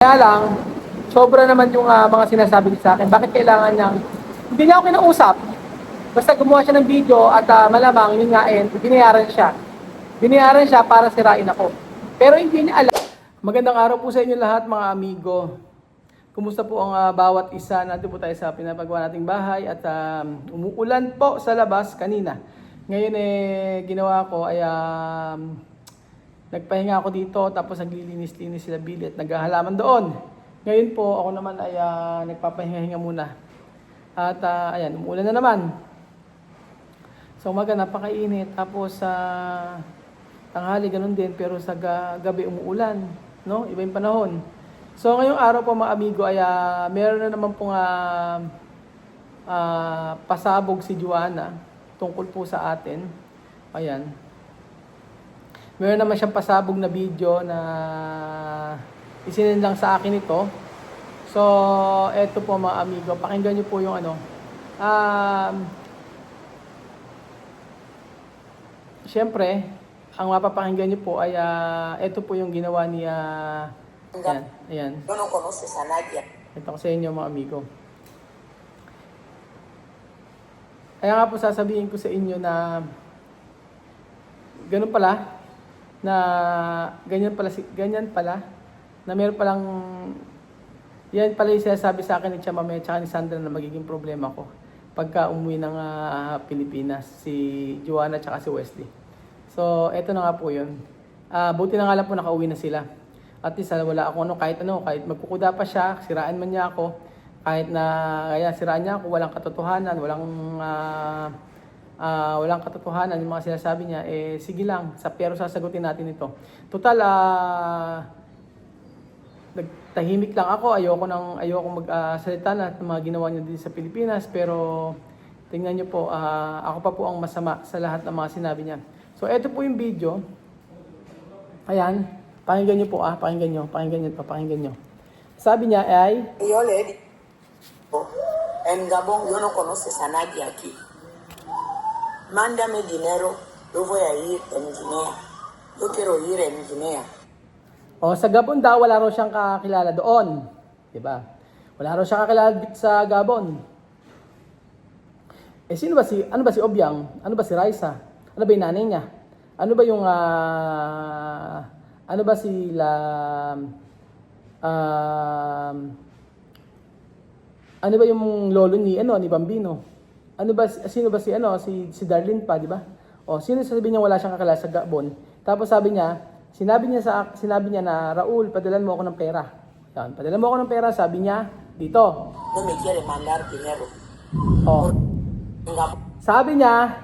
Kaya lang, sobra naman yung mga sinasabi niya sa akin. Bakit kailangan niyang, hindi niya ako kinausap. Basta gumawa siya ng video at malamang yun nga binayaran siya. Binayaran siya para sirain ako. Pero hindi niya alam. Magandang araw po sa inyo lahat mga amigo. Kumusta po ang bawat isa? Nandito po tayo sa pinapagawa nating bahay at umuulan po sa labas kanina. Ngayon ginawa ko ay nagpahinga ako dito tapos naglilinis-linis sila Billy at naghahalaman doon. Ngayon po ako naman ay nagpapahinga-hinga muna. At ayan, umuulan na naman. So umaga napakainit tapos tanghali ganun din pero sa gabi umuulan, no? Iba yung panahon. So ngayong araw po mga amigo ay meron na naman pong pasabog si Joanna tungkol po sa atin. Ayan. Meron naman siyang pasabog na video na isinin lang sa akin ito. So, eto po mga amigo, pakinggan niyo po yung siyempre, ang mapapakinggan niyo po ay eto po yung ginawa ni ayan. Ito ko sa inyo mga amigo. Kaya nga po sasabihin ko sa inyo na ganun pala, na ganyan pala na meron palang yan pala yung sinasabi sa akin ni Tia Mame at ni Sandra na magiging problema ko pagka umuwi ng Pilipinas si Joanna at si Wesley. So eto na nga po yun. Buti na nga lang po nakauwi na sila. At least wala ako kahit magkukuda pa siya, siraan man niya ako, kahit na siraan niya ako, walang katotohanan, walang katotohanan yung mga sinasabi niya, sige lang, pero sasagutin natin ito. Total, nagtahimik lang ako, ayoko magsalita na ng mga ginawa niya dito sa Pilipinas, pero tingnan niyo po, ako pa po ang masama sa lahat ng mga sinabi niya. So, ito po yung video. Ayan, pakinggan niyo po, pakinggan niyo. Sabi niya ay, Yo le digo, en Gabón yo no conoces a nadie aquí. Mándame dinero, yo voy a ir en Guinea. Yo quiero ir en Guinea. sa Gabon daw, wala raw siyang kakilala doon. Diba? Wala raw siyang kakilala sa Gabon. Ano ba si Obiang? Ano ba si Raisa? Ano ba yung nanay niya? Ano ba yung, ano ba sila, ano ba yung lolo ni Bambino? Sino ba si Darlene pa, di ba? Sino sasabihin niya wala siyang kakilala sa Gabon? Tapos sinabi niya na, Raul, padalan mo ako ng pera. Yan, padalan mo ako ng pera, sabi niya, dito. No me quiere mandar dinero. Sabi niya,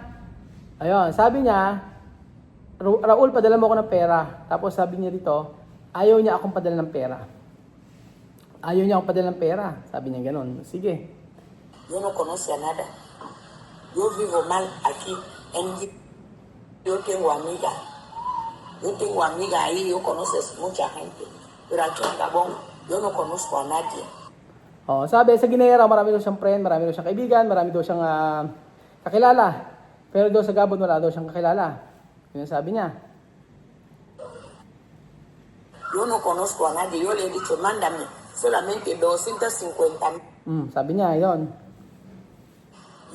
Raul, padalan mo ako ng pera. Tapos sabi niya dito, ayaw niya akong padala ng pera. Ayaw niya akong padala ng pera. Sabi niya ganun. Sige. Yo no conozco a nada. Yo vivo mal aquí. Yo tengo amiga. Yo tengo amiga ahí. Yo conoces mucha gente. Pero aquí en Gabón, yo no conozco a nadie. Sabi, sa Guinea marami daw siyang friend, marami daw siyang kaibigan, marami daw siyang kakilala. Pero daw sa Gabon, wala daw siyang kakilala. Yun ang sabi niya. Yo no conozco a nadie. Yo le he dicho, mándame solamente 250,000. Sabi niya, yun.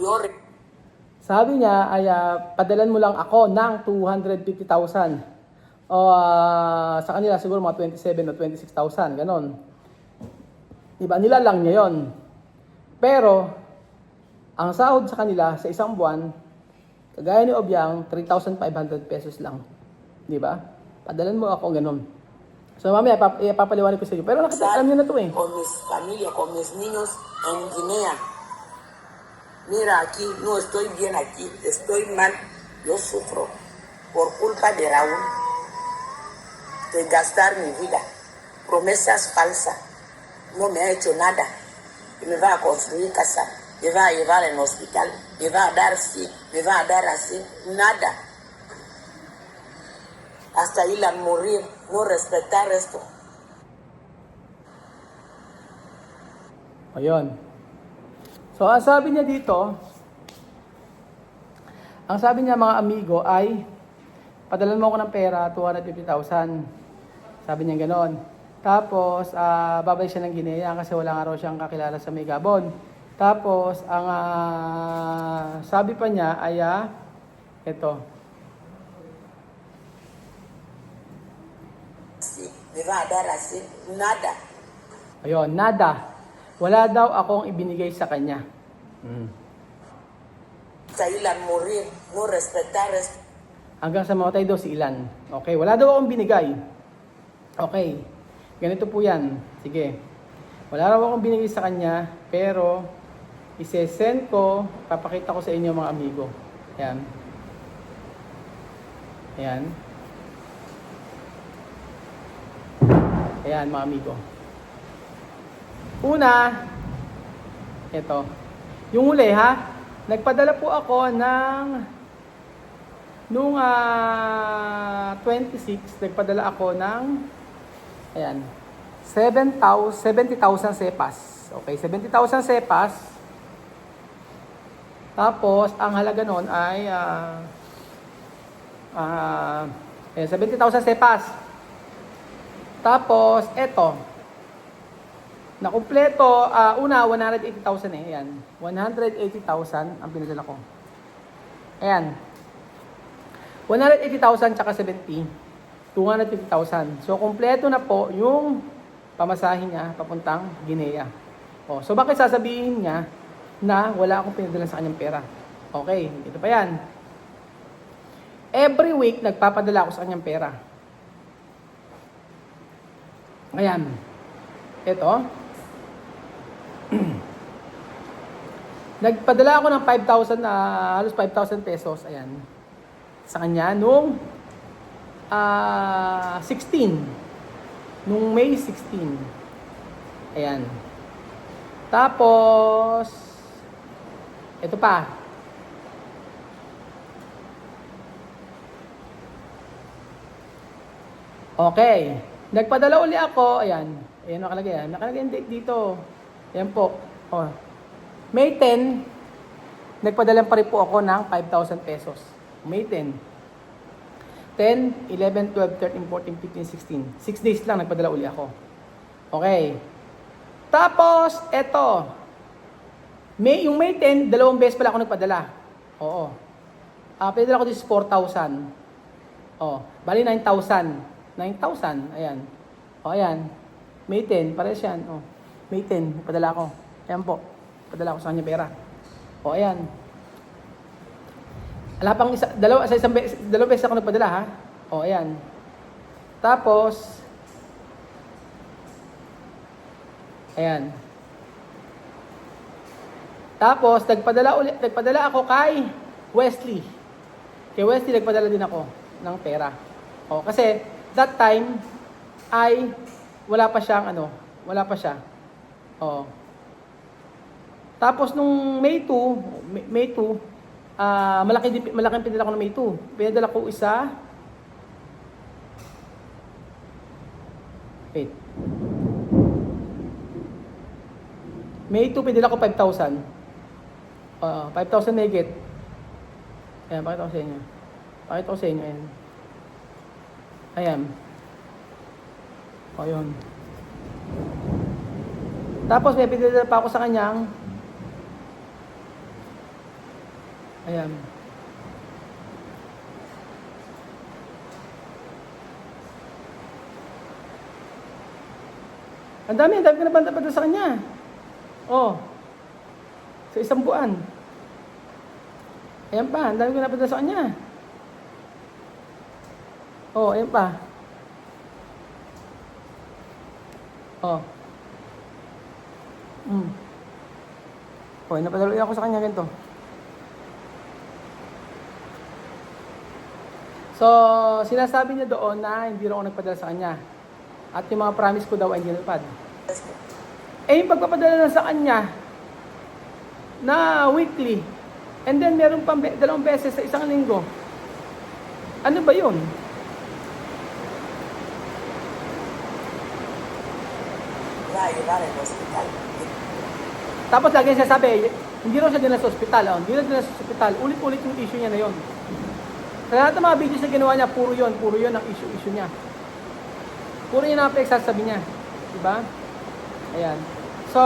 Yo Sabi niya ay padalan mo lang ako ng 250,000. Sa kanila siguro mga 27 o 26,000, ganon. Diba, nilalang niya yon. Pero, ang sahod sa kanila sa isang buwan, kagaya ni Obiang, 3,500 pesos lang. Diba? Padalan mo ako, ganon. So mamaya, ipapaliwanag ko sa inyo. Pero alam niyo na to con mis familia, con mis niños en Guinea. Mira, aquí no estoy bien, aquí estoy mal, yo sufro por culpa de Raúl, de gastar mi vida, promesas falsas, no me ha hecho nada, me va a construir casa, me va a llevar al hospital, me va a dar sí, me va a dar así, nada, hasta ir a morir, no respetar esto. Ayun. So, ang sabi niya dito, mga amigo ay, padalan mo ako ng pera, 250,000. Sabi niya ganon. Tapos, babalik siya ng Guinea kasi wala nga raw siyang kakilala sa may Gabon. Tapos, ang sabi pa niya ay, ito. Me va a dar así nada. Ayun, nada. Wala daw akong ibinigay sa kanya. Sa ilan morir, no respetar. Hanggang sa mamatay daw si Ilan. Okay, wala daw akong binigay. Okay, ganito po yan. Sige. Wala raw akong binigay sa kanya, pero isesend ko, papakita ko sa inyo mga amigo. Ayan. Ayan. Ayan mga amigo. Una, ito. Yung huli ha, nagpadala po ako ng nung 26, nagpadala ako ng ayan, 70,000 sepas. Okay, 70,000 sepas. Tapos, ang halaga nun ay 70,000 sepas. Tapos, eto. Nakumpleto, una, 180,000 eh. Ayan. 180,000 ang pinadala ko. Ayan. 180,000 tsaka 70. 250,000. So, kumpleto na po yung pamasahin niya papuntang Guinea. O, so, bakit sasabihin niya na wala akong pinadala sa kanyang pera? Okay, ito pa yan. Every week, nagpapadala ako sa kanyang pera. Ayan. Ito. Nagpadala ako ng 5,000, halos 5,000 pesos. Ayan. Sa kanya nung 16. Nung May 16. Ayan. Tapos, ito pa. Okay. Nagpadala uli ako. Ayan. Ayan nakalagay. Ayan. Nakalagay yung date dito. Ayan po. Oh. May 10, nagpadala pa rin po ako ng 5,000 pesos. May 10. 10, 11, 12, 13, 14, 15, 16. 6 days lang nagpadala uli ako. Okay. Tapos, eto. Yung May 10, 2 beses pala ako nagpadala. Oo. Padala ko this 4,000. Oh, bali 9,000. 9,000. Ayan. O, ayan. May 10, pares yan. Oh. May 10, nagpadala ko. Ayan po. Padala ko sa kanya pera. O, ayan. Wala pang dalawang beses ako nagpadala, ha? O, ayan. Tapos, ayan. Tapos, nagpadala ako kay Wesley. Kay Wesley, nagpadala din ako ng pera. O, kasi, that time, ay, wala pa siyang, wala pa siya. O. Tapos, nung May 2, malaking pinadala ko ng May 2. Pinadala ko isa. Wait. May 2, pinadala ko 5,000. 5,000 negate. Ayan, pakita ko sa inyo. Ayan. Ayan. O, yun. Tapos, may pinadala pa ako sa kanyang ayan. Ang dami ko na banda sa kanya. Oh. Sa isang buwan. Ayan pa, ang dami ko na banda sa kanya. Oh, ayan pa. Oh. Oh, napadalo ako sa kanya ganito. So, sinasabi niya doon na hindi rin ako nagpadala sa kanya. At yung mga promise ko daw ay hindi nalipad. Eh, yung pagpapadala na sa kanya na weekly, and then meron pang 2 beses sa isang linggo. Ano ba yun? Tapos lagi siya sabi, hindi rin siya dinala sa ospital. Hindi rin dinala sa ospital. Ulit-ulit yung issue niya na yun. Sa lahat ng mga videos na ginawa niya, puro yun ang issue niya. Puro yun ang pinagsasabi niya. Diba? Ayan. So,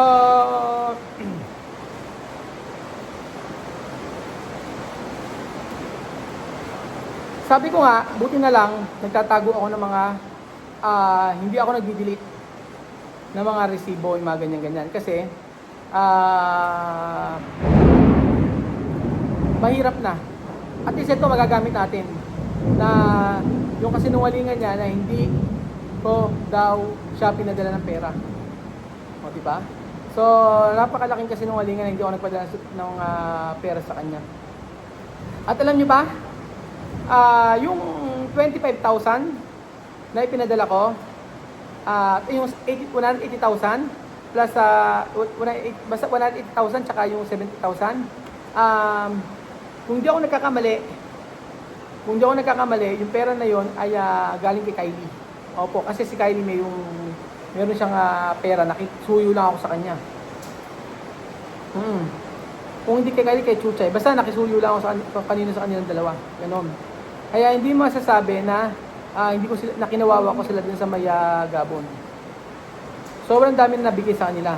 sabi ko nga, buti na lang, nagtatago ako ng mga, hindi ako nagdi-delete ng mga resibo, yung mga ganyan-ganyan. Kasi, mahirap na. At least ito magagamit natin na yung kasinungalingan niya na hindi ko daw siya pinadala ng pera. O, di ba? So, napakalaking kasinungalingan na hindi ako nagpadala ng pera sa kanya. At alam niyo ba, yung 25,000 na ipinadala ko, yung 180,000 plus basta 180,000 tsaka yung 70,000, kung di ako nagkakamali, yung pera na yon ay galing kay Kylie. Opo, kasi si Kylie meron siyang pera, nakisuyo lang ako sa kanya. Kung hindi kay Kylie, kay Chuchay, basta nakisuyo lang ako sa kanilang dalawa. Ganon. Kaya hindi masasabi na hindi ko sila, nakinawawa ko sila din sa Maya Gabon. Sobrang dami na nabigay sa kanila.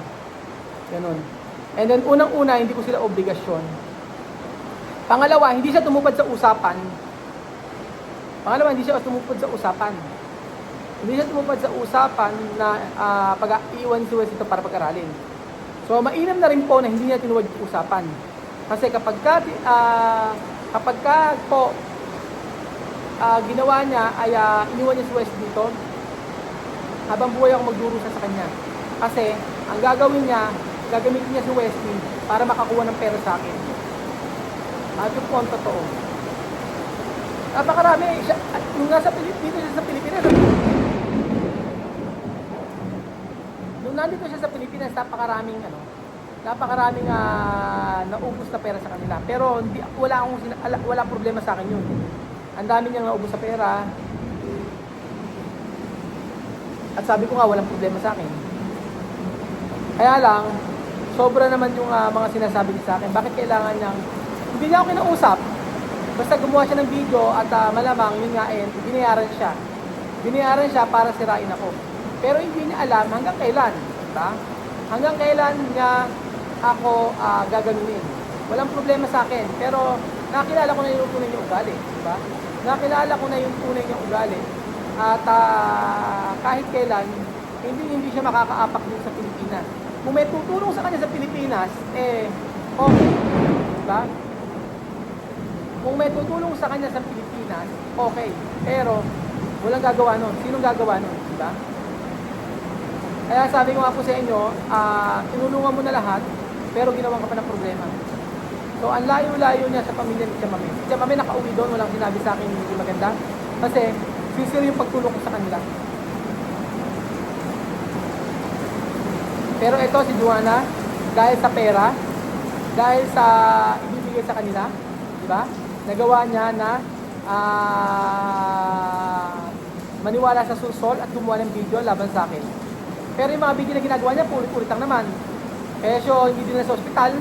Ganon. And then unang-una, hindi ko sila obligasyon. Pangalawa, hindi siya tumupad sa usapan. Hindi siya tumupad sa usapan na pag-iwan si Wes ito para pag-aralin. So, mainam na rin po na hindi niya tinuwad yung usapan. Kasi kapag po ginawa niya ay iniwan niya si Wes dito, habang buhay ako magdurusa sa kanya. Kasi ang gagawin niya, gagamitin niya si Wesley para makakuha ng pera sa akin. At yung po ang totoo. Napakarami. Nung dito siya sa Pilipinas, nung nandito siya sa Pilipinas, napakaraming naubos na pera sa kanila. Pero wala problema sa akin yun. Ang dami niyang naubos sa pera. At sabi ko nga, walang problema sa akin. Kaya lang, sobra naman yung mga sinasabi niya sa akin. Bakit kailangan niyang, hindi niya ako kinausap. Basta gumawa siya ng video at malamang yun nga binayaran siya. Binayaran siya para sirain ako. Pero hindi niya alam hanggang kailan. Diba? Hanggang kailan niya ako gaganunin. Walang problema sa akin. Pero nakilala ko na yung tunay niyang ugali. Diba? Nakilala ko na yung tunay niyang ugali. At kahit kailan, hindi siya makakaapak din sa Pilipinas. Kung may tutulong sa kanya sa Pilipinas, okay. Diba? Kung may tutulong sa kanya sa Pilipinas, okay. Pero, walang gagawa nun. Sinong gagawa nun? Diba? Kaya sabi ko nga po sa inyo, tinulungan mo na lahat, pero ginawan ka pa ng problema. So, ang layo-layo niya sa pamilya ni Tia Mami. Tia Mami nakauwi doon, walang sinabi sa akin hindi maganda. Kasi, sincere yung pagtulong ko sa kanila. Pero ito si Juana, dahil sa pera, dahil sa ibibigay sa kanila, di ba? Nagawa niya na maniwala sa susol at gumawa ng video laban sa akin. Pero yung mga video na ginagawa niya, ulit-ulit lang naman. Kesyo, hindi din na sa ospital.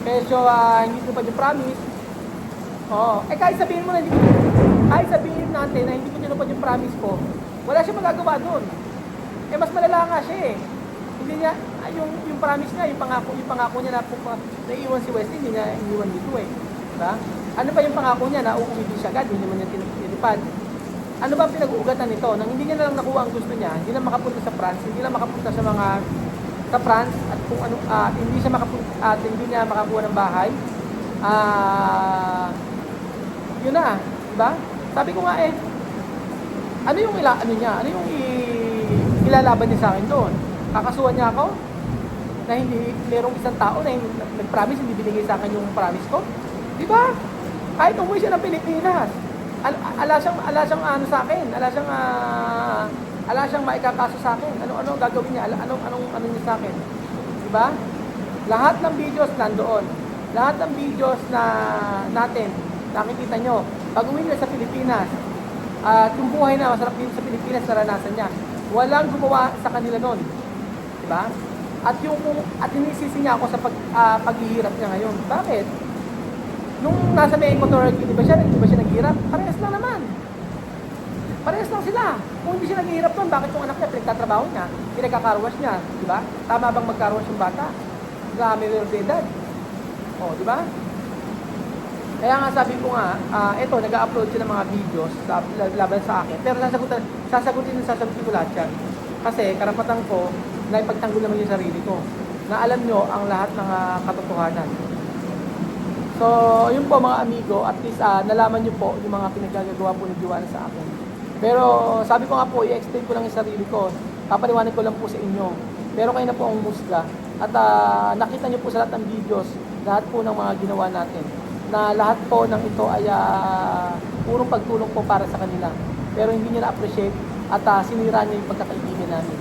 Kesyo, hindi ko pa yung promise. Oo. Kahit sabihin mo na, kahit sabihin natin na hindi ko tinupad yung promise ko, wala siya magagawa doon. Mas malala nga siya eh. Hindi niya, yung promise niya, yung pangako niya na naiiwan si Wesley, hindi niya iniwan dito eh. Diba? Ano pa yung pangako niya na uuwi din siya agad, hindi naman niya tinupad. Ano ba ang pinag-uugatan nito? Nang hindi niya na lang nakuha ang gusto niya, hindi na makapunta sa France, hindi na makapunta sa France, at kung ano, hindi siya makapunta, at hindi niya makakuha ng bahay, yun na, diba? Sabi ko nga ano yung ilalaban niya sa akin doon? Kakasuhan niya ako na hindi merong isang tao na nag-promise, hindi binigay sa akin yung promise ko. Di ba? Kahit umuwi siya ng Pilipinas, ala siyang ano sa akin, ala siyang maikakaso sa akin. Ano gagawin niya? Anong niya sa akin? Di ba? Lahat ng videos nandoon. Lahat ng videos na natin, nakikita nyo, pag uwi niya sa Pilipinas, at yung buhay na masarap din sa Pilipinas, naranasan niya. Walang gumawa sa kanila noon. Diba? At inisisi niya ako sa paghihirap niya ngayon. Bakit? Nung nasa may Equatorial Guinea, di ba siya naghirap? Parehas lang naman. Parehas lang sila. Kung hindi siya naghihirap doon, bakit yung anak niya pinagtatrabaho niya, pinagkakarwash niya, di ba? Tama bang magkarwash yung bata? May edad. O, di ba? Kaya nga sabi ko nga, ito, nag-upload siya ng mga videos laban sa akin. Pero sasagutin ko lahat yan. Kasi karapatan ko na ipagtanggol naman yung sarili ko. Na alam nyo ang lahat ng katotohanan. So, yun po mga amigo, at least nalaman nyo po yung mga pinagagawa po ni Joanna sa akin. Pero sabi ko nga po, i-explain ko lang yung sarili ko. Papaliwanag ko lang po sa inyo. Pero kayo na po ang musga. At nakita nyo po sa lahat ng videos, lahat po ng mga ginawa natin. Na lahat po ng ito ay purong pagtulong po para sa kanila. Pero hindi nyo na-appreciate at sinira nyo yung pagkakaibigan namin.